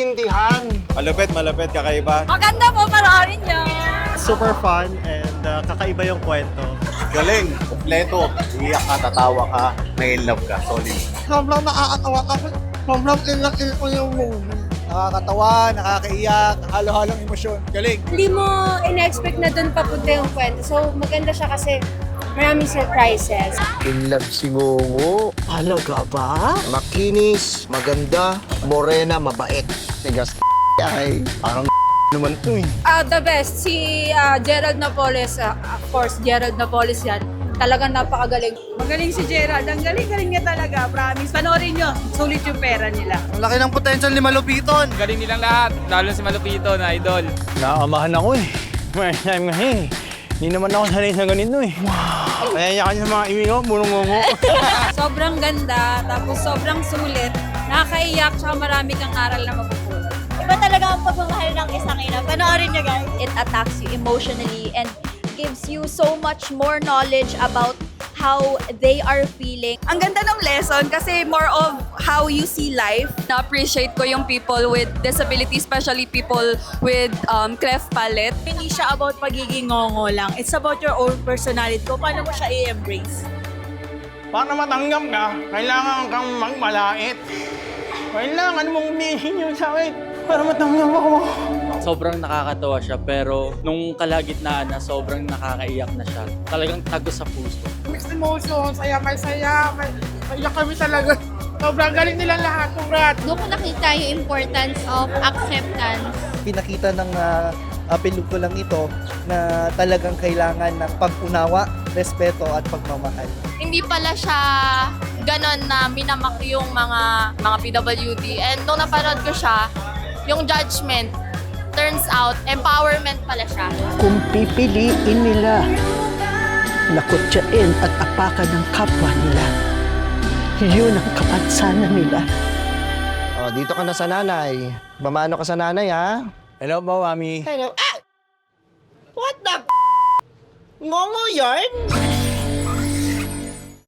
naiintindihan. Malupit, malupit, kakaiba. Maganda po, panoorin nyo. Super fun and kakaiba yung kwento. Galing, kompleto. Iiyak ka, tatawa ka, may-love ka, solid. Sobrang nakakatawa kasi sobrang ilang ko yung movie. Nakakatawa, nakakaiyak, halo-halong emosyon. Galing. Hindi mo in-expect na doon papunta yung kwento. So, maganda siya kasi maraming surprises. In love si Ngongo. Halaga ba? Makinis, maganda, morena, mabait. Tigas ay parang naman ito eh. The best, si Gerald Napoles, of course, Gerald Napoles yan. Talagang napakagaling. Magaling si Gerald. Ang galing-galing niya talaga, promise. Panoorin nyo, sulit yung pera nila. Ang laki ng potential ni Malupiton. Galing nilang lahat, lalo si Malupito na idol. Nakakamahan ako eh. First time kasi. Hindi naman ako sanay sa ganito eh. Wow! Kaya niya kasi mga iwi ko, murong-ngongo. Sobrang ganda, tapos sobrang sulit. Nakakaiyak, tsaka marami kang aral na mapupulot. Iba talaga ang pagmamahal ng isang ina. Panoorin niyo guys. It attacks you emotionally and gives you so much more knowledge about how they are feeling. Ang ganda ng lesson kasi more of how you see life. Na-appreciate ko yung people with disability, especially people with cleft palate. Hindi siya about pagiging ngongo lang. It's about your own personality. Kung paano mo siya i-embrace. Para matanggap ka, kailangan kang magmalait. Kailangan mong umihin yung sakit para matanggap ako. Sobrang nakakatawa siya pero nung kalagitnaan na sobrang nakakaiyak na siya. Talagang tagos sa puso. Mixed emotions, saya, maiyak kami talaga. Sobrang galing nilang lahat, congrats! Doon ko nakita yung importance of acceptance. Pinakita ng pelikulang ito na talagang kailangan ng pag-unawa, respeto at pagmamahal. Hindi pala siya ganon na minamak yung mga PWD. And nung napanood ko siya, yung judgment, turns out, empowerment pala siya. Kung pipiliin nila na kutsain at apakan ng kapwa nila, yun ang kapansanan nila. Oh, dito ka na sa nanay. Mamano ka sa nanay, ha? Hello po, Mami. Hello. Ah! What the Ngongo yarn?